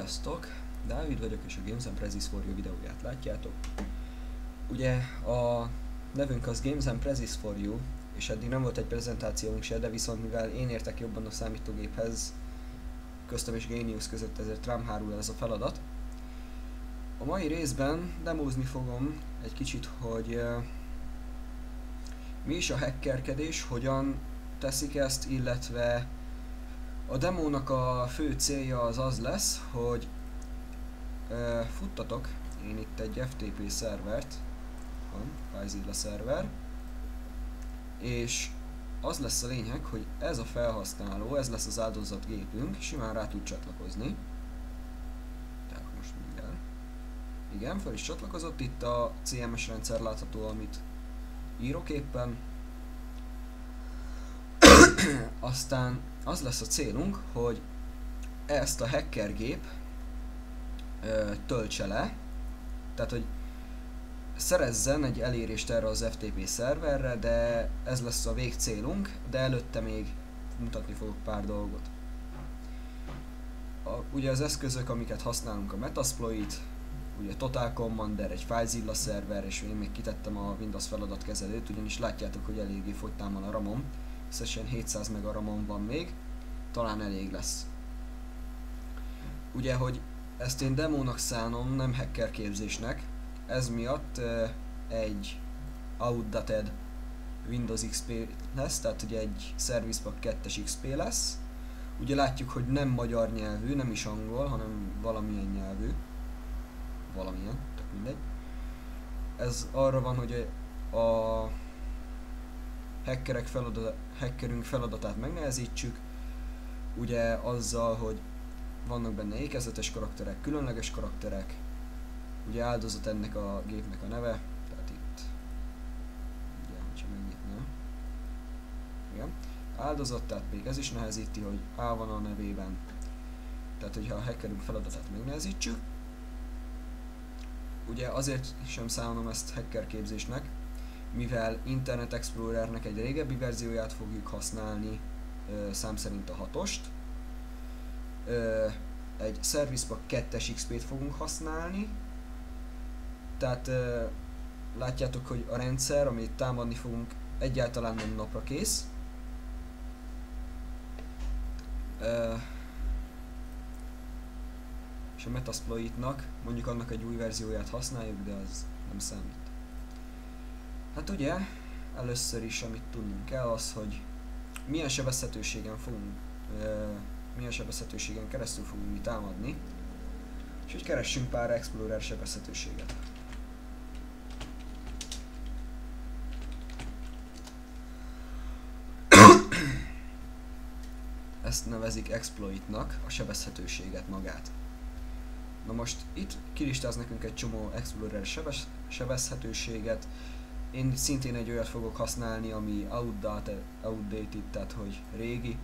Sziasztok! Dávid vagyok, és a Games and Prezis for You videóját látjátok. Ugye a nevünk az Games and Prezis for You, és eddig nem volt egy prezentációnk se, de viszont mivel én értek jobban a számítógéphez, köztem és Genius között, ezért rám hárul ez a feladat. A mai részben demózni fogom egy kicsit, hogy mi is a hackerkedés, hogyan teszik ezt, illetve a demónak a fő célja az lesz, hogy futtatok én itt egy FTP szervert, FileZilla szerver, és az lesz a lényeg, hogy ez a felhasználó, ez lesz az áldozatgépünk, simán rá tud csatlakozni. Tehát most mindjárt. Igen, fel is csatlakozott, itt a CMS rendszer látható, amit írok éppen. Aztán az lesz a célunk, hogy ezt a hackergép töltse le, tehát hogy szerezzen egy elérést erre az FTP szerverre, de ez lesz a végcélunk, de előtte még mutatni fogok pár dolgot. Ugye az eszközök, amiket használunk, a Metasploit, ugye Total Commander, egy FileZilla szerver, és én még kitettem a Windows feladatkezelőt, ugyanis látjátok, hogy eléggé fogytán van a RAM-om, összesen 700 meg a RAM-om van még, talán elég lesz. Ugye, hogy ezt én demónak szánom, nem hacker képzésnek, ez miatt egy outdated Windows XP lesz, tehát ugye egy Service Pack 2-es XP lesz. Ugye látjuk, hogy nem magyar nyelvű, nem is angol, hanem valamilyen nyelvű. Valamilyen, tök mindegy. Ez arra van, hogy a hackerünk feladatát megnehezítsük, ugye azzal, hogy vannak benne ékezetes karakterek, különleges karakterek, ugye áldozat ennek a gépnek a neve, tehát itt, ugye, hogyha megnyitnám, igen, áldozat, tehát még ez is nehezíti, hogy A van a nevében, tehát hogyha a hackerünk feladatát megnehezítsük, ugye azért sem számolom ezt hacker képzésnek, mivel Internet Explorernek egy régebbi verzióját fogjuk használni, szám szerint a 6-ost, egy Service Pack 2-es XP-t fogunk használni, tehát látjátok, hogy a rendszer, amit támadni fogunk, egyáltalán nem napra kész. És a Metasploitnak, mondjuk annak egy új verzióját használjuk, de az nem számít. Hát ugye, először is amit tudnunk kell az, hogy milyen sebezhetőségen keresztül fogunk mi támadni, és hogy keressünk pár Explorer sebezhetőséget. Ezt nevezik exploitnak, a sebezhetőséget magát. Na most itt kilistáz nekünk egy csomó Explorer sebezhetőséget. Én szintén egy olyat fogok használni, ami outdated, tehát hogy régi.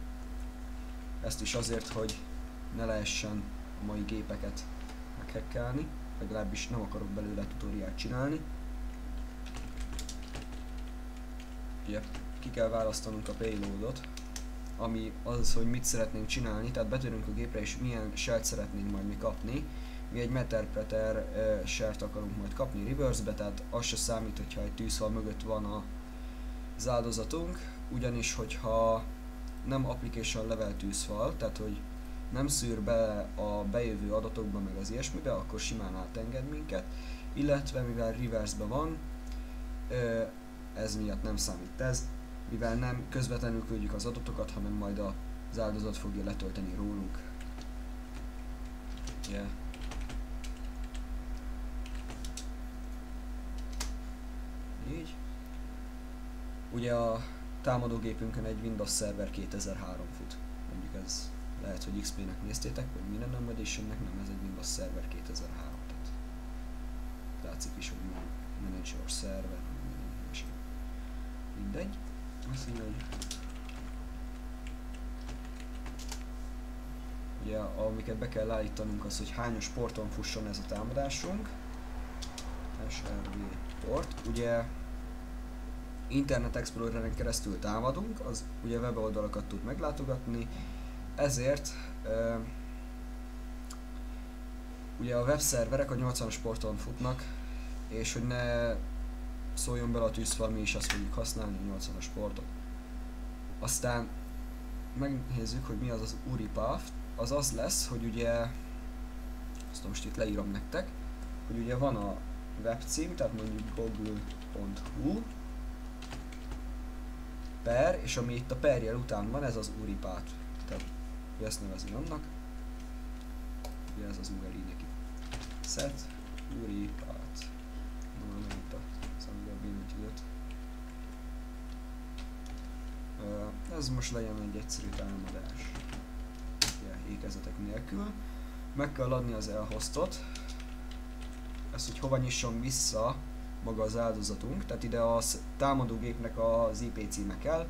Ezt is azért, hogy ne lehessen a mai gépeket meghackelni, legalábbis nem akarok belőle tutoriát csinálni. Ugye ki kell választanunk a payloadot, ami az, hogy mit szeretnénk csinálni, tehát betörünk a gépre és milyen shell-t szeretnénk majd mi kapni. Mi egy Meterpreter shell-t akarunk majd kapni reverse-be, tehát az se számít, hogyha egy tűzfal mögött van az áldozatunk, ugyanis hogyha nem application level tűzfal, tehát hogy nem szűr be a bejövő adatokba meg az ilyesmibe, akkor simán átenged minket, illetve mivel reverse-be van, ez miatt nem számít ez, mivel nem közvetlenül küldjük az adatokat, hanem majd az áldozat fogja letölteni rólunk. Yeah. Így. Ugye a támadógépünkön egy Windows Server 2003 fut. Mondjuk ez lehet, hogy XP-nek néztétek, vagy Millennium Edition-nek, nem, ez egy Windows Server 2003. Tehát látszik is, hogy Manager Server, mindegy. Azt mondja, hogy ugye, amiket be kell állítanunk az, hogy hányos porton fusson ez a támadásunk. SRV port. Ugye Internet Exploreren keresztül támadunk, az ugye weboldalakat tud meglátogatni, ezért ugye a webszerverek a 80-as porton futnak, és hogy ne szóljon bele a tűzfal, mi is azt fogjuk használni, a 80-as portot. Aztán megnézzük, hogy mi az az URI path. Az az lesz, hogy ugye, azt most itt leírom nektek, hogy ugye van a webcím, tehát mondjuk google.hu per, és ami itt a per jel után van, ez az URI path. Tehát ezt nevezi annak. Ugye ez az URI neki. Set URI path. Nem itt az angol billentyűzet. Ez most legyen egy egyszerű támadás. Ékezetek nélkül. Meg kell adni az elhostot. Ezt, hogy hova nyisson vissza maga az áldozatunk, tehát ide a támadógépnek az IP címe kell.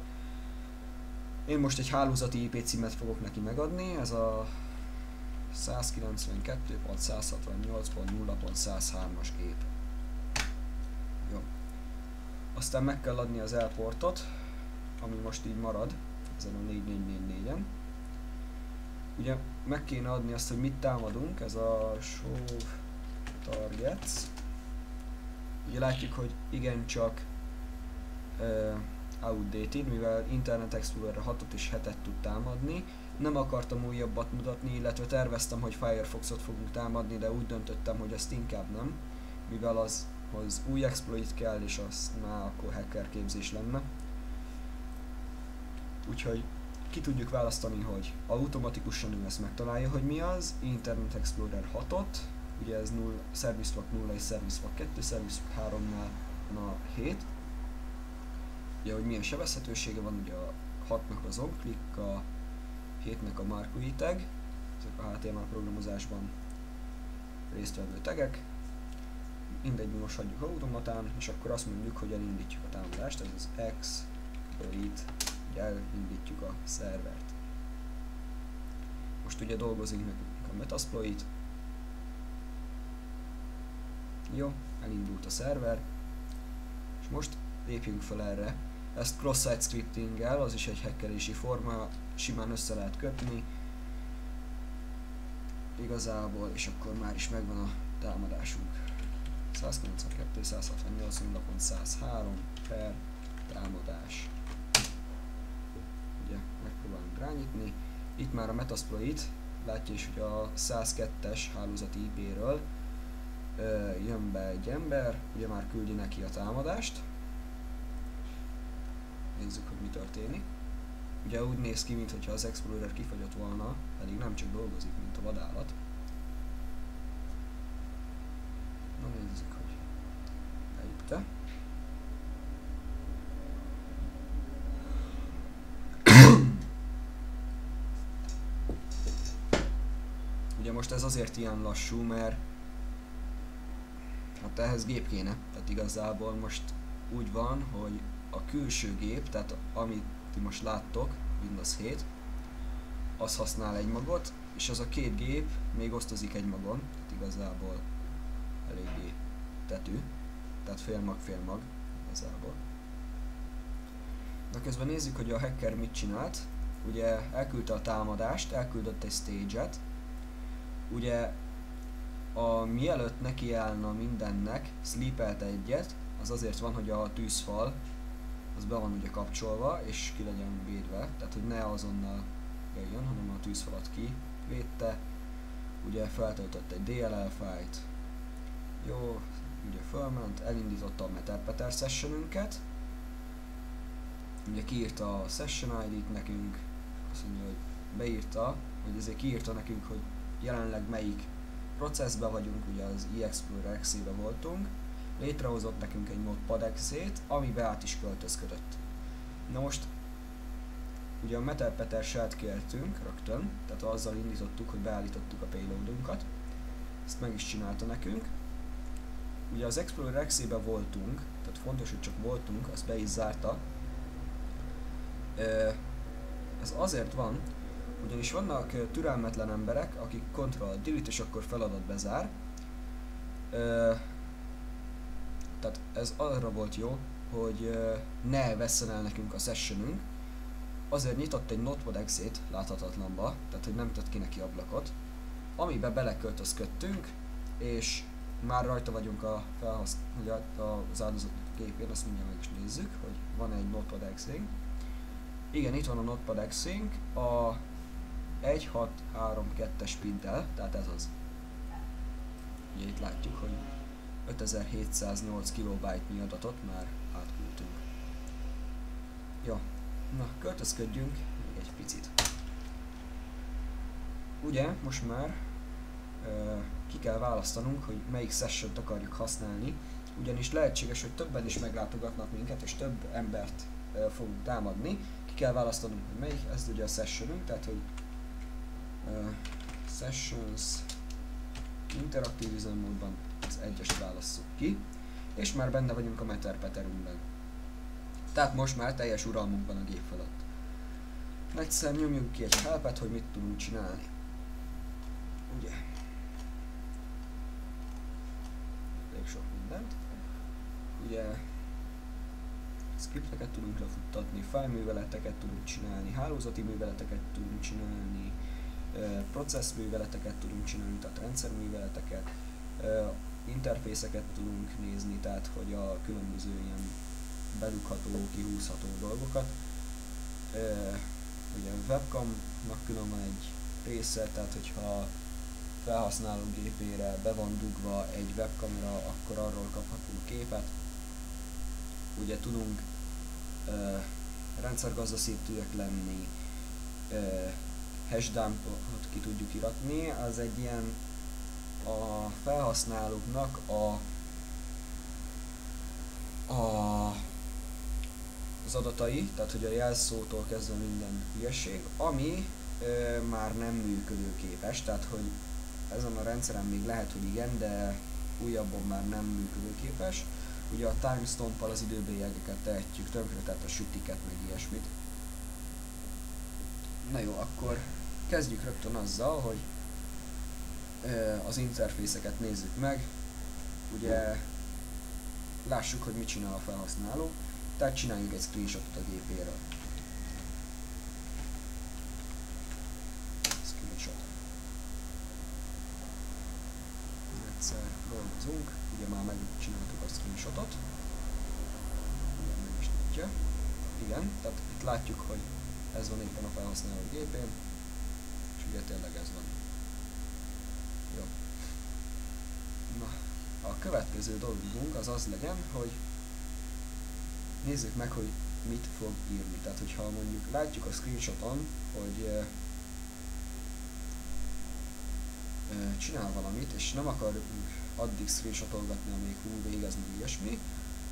Én most egy hálózati IP címet fogok neki megadni, ez a 192.168.0.103-as gép. Jó. Aztán meg kell adni az elportot, ami most így marad, ezen a 4444-en. Ugye meg kéne adni azt, hogy mit támadunk, ez a show targets. Ugye látjuk, hogy igencsak outdated, mivel Internet Explorer 6-ot és 7-et tud támadni. Nem akartam újabbat mutatni, illetve terveztem, hogy Firefoxot fogunk támadni, de úgy döntöttem, hogy ezt inkább nem, mivel az új exploit kell, és az már akkor hacker képzés lenne. Úgyhogy ki tudjuk választani, hogy automatikusan ő ezt megtalálja, hogy mi az, Internet Explorer 6-ot, ugye ez Service Pack 0 és Service Pack 2, Service Pack 3-nál van a 7. Ugye, hogy milyen sebezhetősége van, ugye a 6-nak az on-click, a 7-nek a marquee tag, ezek a HTML programozásban résztvevő tagek. Mindegy, mi most hagyjuk automatán, és akkor azt mondjuk, hogy elindítjuk a támadást, ez az exploit, hogy elindítjuk a szervert. Most ugye dolgozik nekünk a Metasploit. Jó, elindult a szerver, és most lépjünk fel erre. Ezt cross-site scriptinggel, az is egy hackerési forma, simán össze lehet kötni. Igazából, és akkor már is megvan a támadásunk. 192.168.0.103 per támadás. Ugye megpróbálunk rányitni. Itt már a Metasploit, látja is, hogy a 102-es hálózati IP-ről jön be egy ember, ugye már küldi neki a támadást. Nézzük, hogy mi történik. Ugye úgy néz ki, mintha az Explorer kifagyott volna, pedig nem csak dolgozik, mint a vadállat. Na nézzük, hogy beütte. Ugye most ez azért ilyen lassú, mert hát ehhez gép kéne, tehát igazából most úgy van, hogy a külső gép, tehát amit ti most láttok, Windows 7, az használ egy magot, és az a két gép még osztozik egy magon, tehát igazából eléggé tetű, tehát fél mag igazából. Na közben nézzük, hogy a hacker mit csinált. Ugye elküldte a támadást, elküldött egy stage-et, ugye mielőtt nekiállna mindennek, sleepelte egyet, az azért van, hogy a tűzfal az be van ugye kapcsolva, és ki legyen védve, tehát hogy ne azonnal jöjjön, hanem a tűzfalat kivédte. Ugye feltöltött egy DLL fájlt, jó, ugye fölment, elindította a Metapetr sessionünket, ugye kiírta a session ID-t nekünk, azt mondja, hogy beírta, hogy ezért kiírta nekünk, hogy jelenleg melyik processzben vagyunk, ugye az eExplorer exe-be voltunk, létrehozott nekünk egy Notepad exe-t, amibe át is költözködött. Na most, ugye a Metapetr shell-t kértünk rögtön, tehát azzal indítottuk, hogy beállítottuk a payloadunkat, ezt meg is csinálta nekünk. Ugye az Explorer exe-be voltunk, tehát fontos, hogy csak voltunk, azt be is zárta. Ez azért van, ugyanis vannak türelmetlen emberek, akik Ctrl-Delete és akkor feladat bezár. Tehát ez arra volt jó, hogy ne vesszen el nekünk a sessionünk. Azért nyitott egy Notepad exe-t láthatatlanba, tehát hogy nem tett ki neki ablakot. amiben beleköltözködtünk, és már rajta vagyunk az áldozat gépén, azt mindjárt meg is nézzük, hogy van egy Notepad X-ink. Igen, itt van a Notepad X-ink, a 1632-es pinttel, tehát ez az. Ugye itt látjuk, hogy 5708 kilobájtnyi adatot már átküldtünk. Jó, na költözködjünk még egy picit. Ugye most már ki kell választanunk, hogy melyik sessiont akarjuk használni, ugyanis lehetséges, hogy többen is meglátogatnak minket, és több embert fogunk támadni. Ki kell választanunk, hogy melyik, ez ugye a sessionünk, tehát hogy sessions interaktív üzemmódban az egyest válasszuk ki, és már benne vagyunk a Meterpeterünkben. Tehát most már teljes uralmunk van a gép fölött. Egyszer nyomjunk ki egy helpet, hogy mit tudunk csinálni. Ugye? Elég sok mindent. Ugye scripteket tudunk lefuttatni, fájlműveleteket tudunk csinálni, hálózati műveleteket tudunk csinálni, processzműveleteket tudunk csinálni, tehát rendszerműveleteket, interfészeket tudunk nézni, tehát hogy a különböző ilyen belugható, kihúzható dolgokat. Ugye a webcamnak külön van egy része, tehát hogyha felhasználó gépére be van dugva egy webkamera, akkor arról kaphatunk képet. Ugye tudunk rendszergazdaszítőek lenni, hashdumpot ki tudjuk iratni, az egy ilyen a felhasználóknak az adatai, tehát hogy a jelszótól kezdve minden hülyeség, ami már nem működőképes, tehát hogy ezen a rendszeren még lehet, hogy igen, de újabban már nem működőképes. Ugye a timestamp-al az időbélyegeket tehetjük tönkre, tehát a sütiket, meg ilyesmit. Na jó, akkor kezdjük rögtön azzal, hogy az interfészeket nézzük meg. Ugye lássuk, hogy mit csinál a felhasználó, tehát csináljunk egy screenshotot a gépéről. Screenshot. Egyszer dolgozunk, ugye már megcsináltuk a screenshotot. Igen, meg is nyitja. Igen, tehát itt látjuk, hogy ez van éppen a felhasználó gépén, és ugye tényleg ez van. Jó. Na, a következő dolgunk az az legyen, hogy nézzük meg, hogy mit fog írni. Tehát, hogyha mondjuk látjuk a screenshoton, hogy csinál valamit, és nem akarjuk addig screenshotolgatni, amíg végez meg ilyesmi,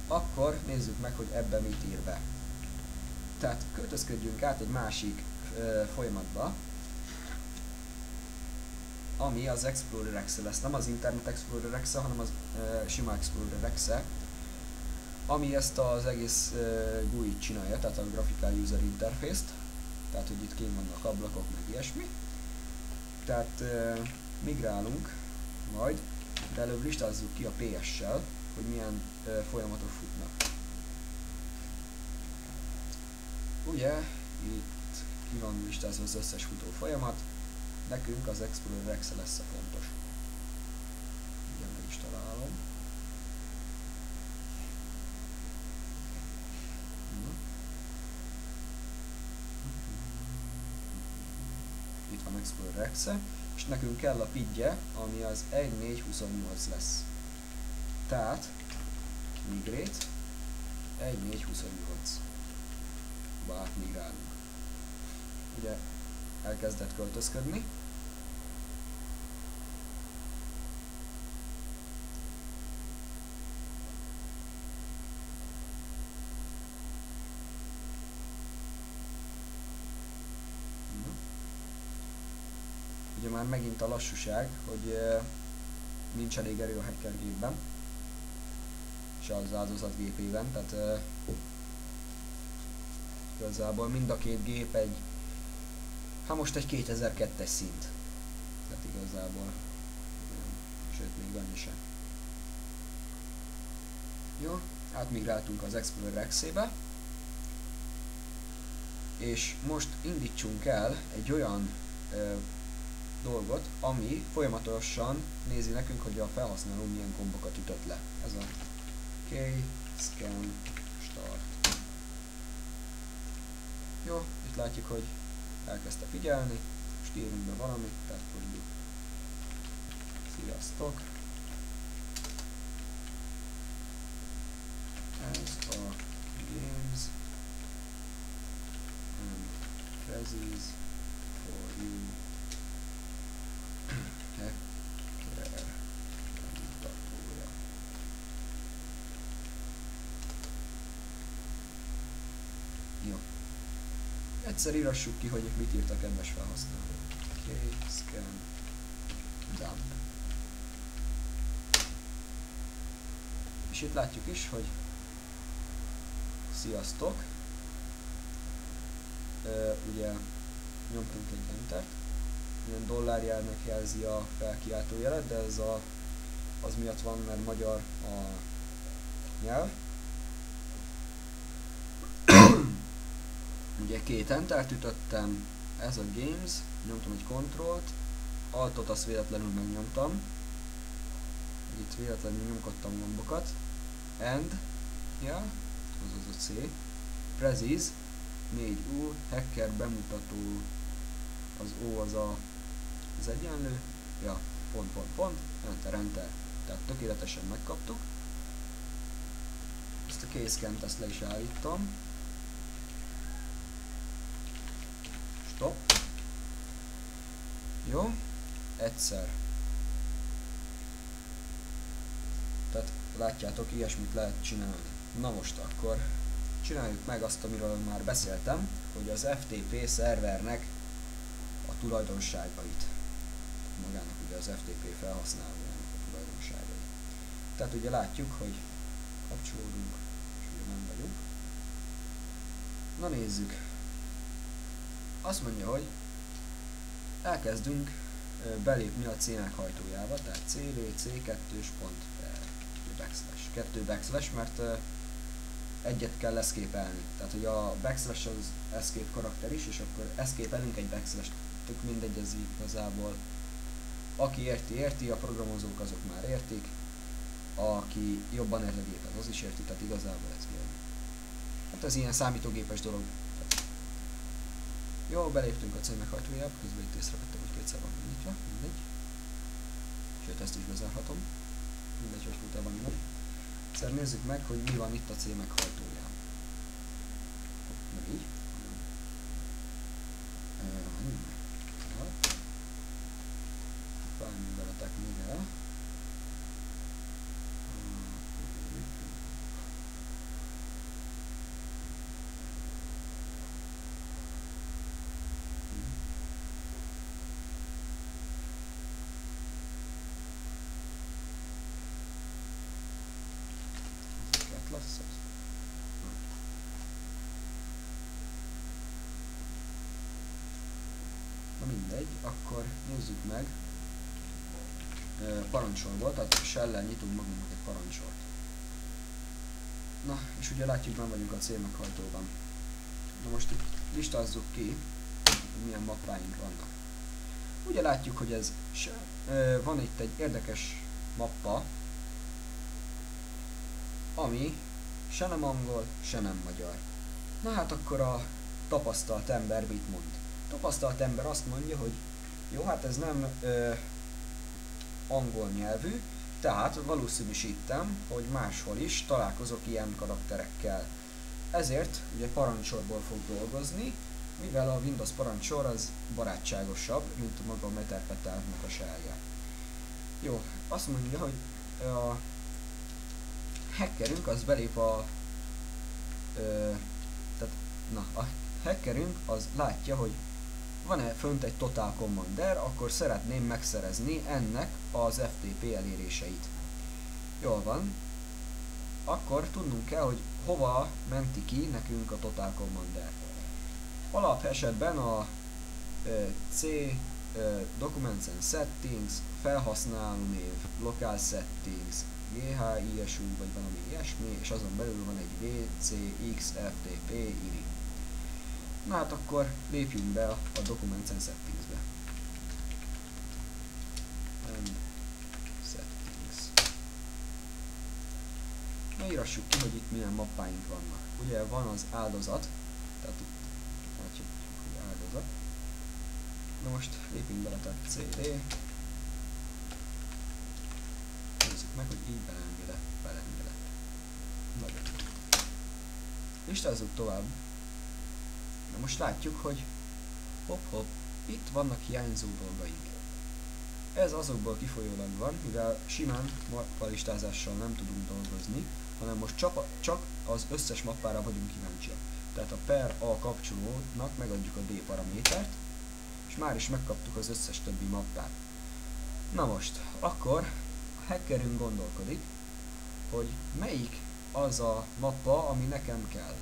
akkor nézzük meg, hogy ebben mit ír be. Tehát költözködjünk át egy másik folyamatba, ami az Explorer Exe lesz, nem az Internet Explorer Exe, hanem az sima Explorer Exe, ami ezt az egész GUI-t csinálja, tehát a Graphical User Interface-t, tehát hogy itt kint vannak ablakok, meg ilyesmi. Tehát migrálunk majd, de előbb listázzuk ki a PS-sel, hogy milyen folyamatok futnak. Ugye, itt ki van listázva az összes futó folyamat, nekünk az Explorer Exe lesz a fontos. Ugye meg is találom. Itt van Explorer Exe, és nekünk kell a PID-je, ami az 1428 lesz. Tehát migrate 1428. Átmigrálunk. Ugye elkezdett költözködni. Ugye már megint a lassúság, hogy nincs elég erő a hacker gépben, és az áldozat gépében, tehát igazából mind a két gép egy, hát most egy 2002-es szint, tehát igazából, sőt még annyi sem. Jó, átmigráltunk az Explorer Exe-be, és most indítsunk el egy olyan dolgot, ami folyamatosan nézi nekünk, hogy a felhasználó milyen gombokat ütött le. Ez a K-Scan Start. Jó, itt látjuk, hogy elkezdte figyelni, most írunk be valamit, tehát mondjuk sziasztok. Ez a games and phrases for you hacker bemutatója. Jó. Egyszer írassuk ki, hogy mit írt a kedves felhasználó. K-Scan dump. És itt látjuk is, hogy sziasztok. Ugye nyomtunk egy entert. Ilyen dollárjelnek jelzi a felkiáltójelet, de ez az miatt van, mert magyar a nyelv. Ugye 2 entert ütöttem, ez a games, nyomtam egy controlt, altot azt véletlenül megnyomtam. Itt véletlenül nyomkodtam gombokat. And, ja, azaz a C. Prezis, 4U, hacker bemutató, az O az egyenlő, ja, pont, enter. Tehát tökéletesen megkaptuk. Ezt a K-Scan-t ezt le is állítom. Stop. Jó, egyszer. Tehát látjátok, ilyesmit lehet csinálni. Na most akkor csináljuk meg azt, amiről már beszéltem, hogy az FTP szervernek a tulajdonságait. Magának ugye az FTP felhasználójának a tulajdonságait. Tehát ugye látjuk, hogy kapcsolódunk, és ugye nem vagyunk. Na nézzük. Azt mondja, hogy elkezdünk belépni a C meghajtójába, tehát cv.c2.r 2 backslash, mert egyet kell escape-elni. Tehát, hogy a backslash az escape karakter is, és akkor escape-elünk egy backslash, tök mindegy, ez igazából. Aki érti, a programozók azok már értik, aki jobban ért a gépet, az is érti, tehát igazából ez ilyen. Hát ez ilyen számítógépes dolog. Jó, beléptünk a C meghajtójába, közben itt észrevettem, hogy kétszer van nyitva, mindegy. Sőt, ezt is bezárhatom. Mindegy, hogy futál van mindegy. Egyszer nézzük meg, hogy mi van itt a C meghajtóján. Nem így. Fájműveletek még el. Lesz az. Na mindegy, akkor nézzük meg parancsolból, tehát shell-lel nyitunk magunknak egy parancsolt. Na, és ugye látjuk, ben vagyunk a C meghajtóban. Na most itt listázzuk ki, hogy milyen mappáink vannak. Ugye látjuk, hogy ez van itt egy érdekes mappa, ami se nem angol, se nem magyar. Na hát akkor a tapasztalt ember mit mond? Tapasztalt ember azt mondja, hogy jó, hát ez nem angol nyelvű, tehát valószínűsítem, hogy máshol is találkozok ilyen karakterekkel. Ezért ugye parancsorból fog dolgozni, mivel a Windows parancsor az barátságosabb, mint maga a Meterpeternek a shellje. Jó, azt mondja, hogy a hackerünk az belép a a hackerünk az látja, hogy van-e fönt egy Total Commander, akkor szeretném megszerezni ennek az FTP eléréseit. Jól van. Akkor tudnunk kell, hogy hova menti ki nekünk a Total Commander. Alap esetben a C Documents and Settings, felhasználó név, Local Settings, GHISU vagy valami ilyesmi, és azon belül van egy VCXFTP INI. Na hát akkor lépjünk be a Documents and Settings-be. írassuk ki, hogy itt milyen mappáink vannak. Ugye van az áldozat, tehát itt látjuk, hogy áldozat. Na most lépjünk bele, tehát CD. Nézzük meg, hogy így belengede. Nagyon. Listázzuk tovább. Na most látjuk, hogy hopp, itt vannak hiányzó dolgaink. Ez azokból kifolyólag van, mivel simán mappalistázással nem tudunk dolgozni, hanem most csak az összes mappára vagyunk kíváncsiak. Tehát a per A kapcsolónak megadjuk a D paramétert, és már is megkaptuk az összes többi mappát. Na most, akkor a hackerünk gondolkodik, hogy melyik az a mappa, ami nekem kell.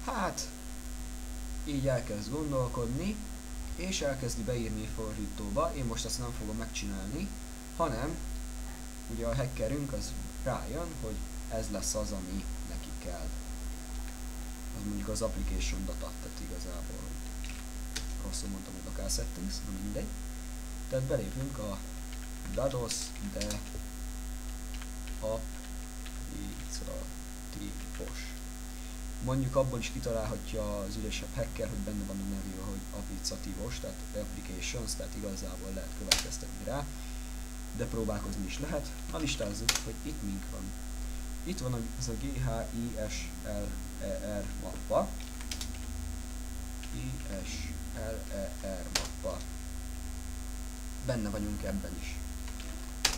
Hát, így elkezd gondolkodni, és elkezdi beírni fordítóba. Én most ezt nem fogom megcsinálni, hanem ugye a hackerünk az rájön, hogy ez lesz az, ami neki kell. Az mondjuk az application data, tehát igazából rosszul mondtam a local settings, na mindegy. Tehát belépünk a DDoS de applicativos. Mondjuk abból is kitalálhatja az ügyesebb hacker, hogy benne van a nevű, hogy applicatívos, tehát applications, tehát igazából lehet következtetni rá, de próbálkozni is lehet. Na listázzuk, hogy itt mink van. Itt van ez a GHISLER mappa. ISLER mappa. Benne vagyunk ebben is.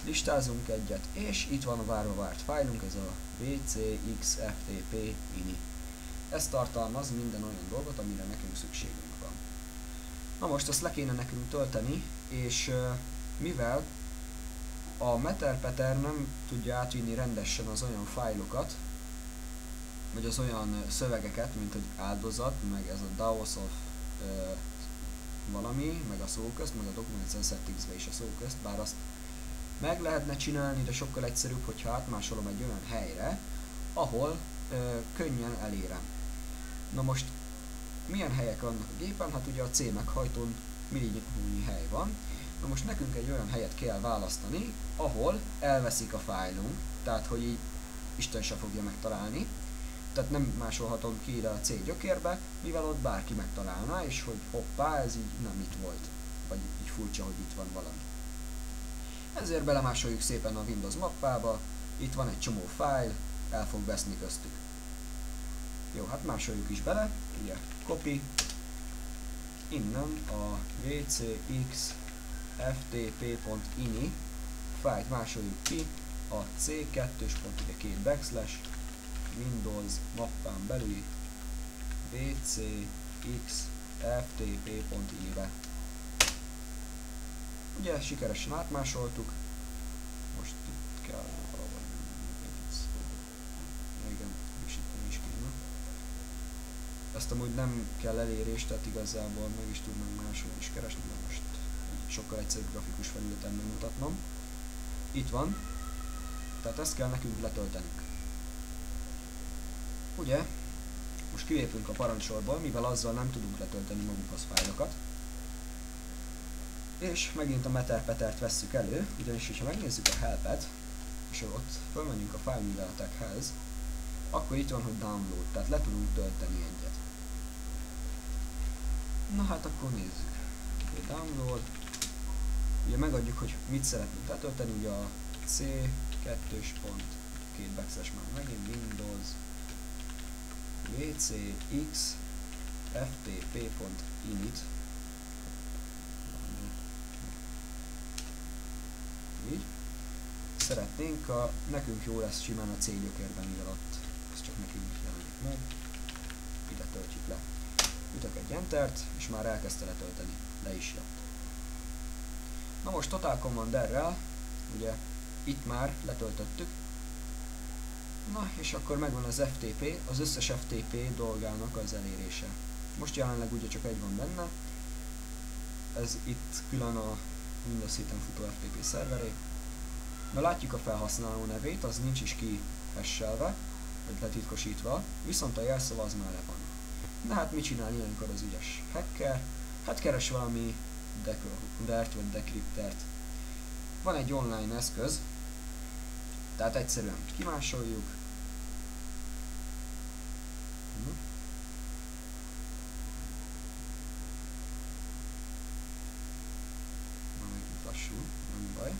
Listázunk egyet, és itt van a várva várt fájlunk, ez a wcxftp ini. Ez tartalmaz minden olyan dolgot, amire nekünk szükségünk van. Na most azt le kéne nekünk tölteni, és mivel a Meterpeter nem tudja átvinni rendesen az olyan fájlokat, vagy az olyan szövegeket, mint hogy áldozat, meg ez a DAOS of valami, meg a szóközt, meg a Document Settings-be is a szóközt, bár azt meg lehetne csinálni, de sokkal egyszerűbb, hogyha átmásolom egy olyan helyre, ahol könnyen elérem. Na most, milyen helyek vannak a gépen? Hát ugye a C meghajtón milliónyi hely van. Na most nekünk egy olyan helyet kell választani, ahol elveszik a fájlunk, tehát hogy így Isten se fogja megtalálni. Tehát nem másolhatom ki ide a C gyökérbe, mivel ott bárki megtalálná, és hogy hoppá, ez így nem itt volt. Vagy így furcsa, hogy itt van valami. Ezért belemásoljuk szépen a Windows mappába, itt van egy csomó fájl, el fog veszni köztük. Jó, hát másoljuk is bele, ugye, copy, innen a wcxftp.ini fájlt másoljuk ki, a C2 pont, ugye két backslash, Windows mappán belül wcxftp.ini-be. Ugye sikeresen átmásoltuk, most itt kell valahol igen, frissíteni is kéne. Ezt amúgy nem kell elérés, tehát igazából meg is tudnánk máshol is keresni, de most így sokkal egyszerűbb grafikus felületen megmutatnom. Itt van, tehát ezt kell nekünk letöltenünk. Ugye, most kilépünk a parancsorból, mivel azzal nem tudunk letölteni magunkhoz fájlokat. És megint a Meterpetert vesszük elő, ugyanis ha megnézzük a helpet, és ott fölmenjünk a fájlműveletekhez, akkor itt van, hogy download, tehát le tudunk tölteni egyet. Na hát akkor nézzük. Okay, download. Ugye megadjuk, hogy mit szeretnénk letölteni, ugye a C2 pont, két backslash már megint, Windows, wcxftp.init. Így. Szeretnénk, nekünk jó lesz simán a C gyökérben, mivel ott ez csak nekünk jelenik meg. Ide töltjük le. Ütök egy Entert, és már elkezdte letölteni. Le is jött. Na most Total Commanderrel, ugye itt már letöltöttük. Na és akkor megvan az FTP, az összes FTP dolgának az elérése. Most jelenleg ugye csak egy van benne. Ez itt külön a Windows 7-en futó FTP szerveré. Na látjuk a felhasználó nevét, az nincs is kihasselve, vagy letitkosítva, viszont a jelszava az már le van. Na hát mit csinál ilyenkor az ügyes hacker? Hát keres valami decodert vagy decryptert. Van egy online eszköz, Tehát egyszerűen kimásoljuk. Megint lassú, nem baj.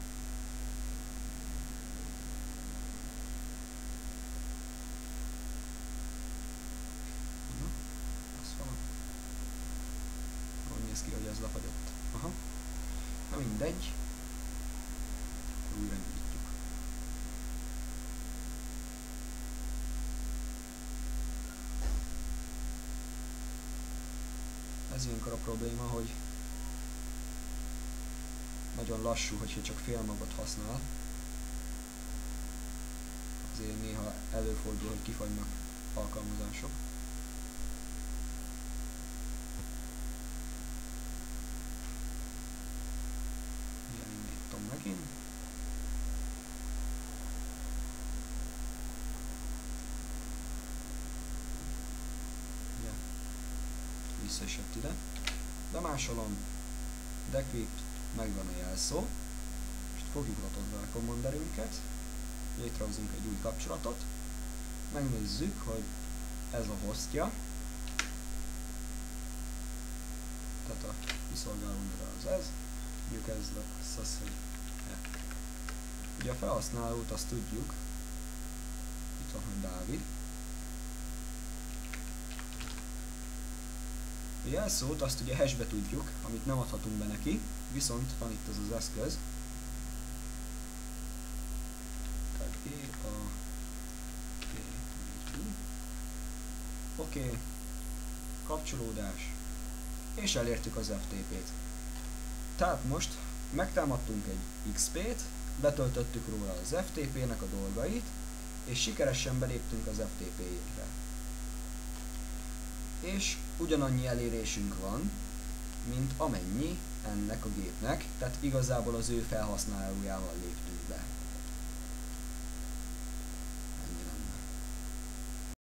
Az van. Úgy néz ki, hogy ez lefagyott. Aha. Na mindegy. Újra nyitjuk. Ez ilyenkor a probléma, hogy nagyon lassú, hogyha csak félmagot használ. Azért néha előfordul, hogy kifagynak alkalmazások. Nyitom megint. Ja. Vissza is jött ide. Bemásolom. Decrypt, megvan a jelszó. Most fogjuk latodva a commanderünket. Létrehozunk egy új kapcsolatot. Megnézzük, hogy ez a hostja. Tehát a kiszolgáló neve az ez. Mondjuk ez lesz az, hogy ugye a felhasználót azt tudjuk. Itt van, hogy Dávid. A jelszót azt ugye hashbe tudjuk, amit nem adhatunk be neki, viszont van itt az az eszköz. Tehát Oké. Kapcsolódás. És elértük az FTP-t. Tehát most megtámadtunk egy XP-t, betöltöttük róla az FTP-nek a dolgait, és sikeresen beléptünk az FTP-re. És ugyanannyi elérésünk van, mint amennyi ennek a gépnek, tehát igazából az ő felhasználójával léptünk.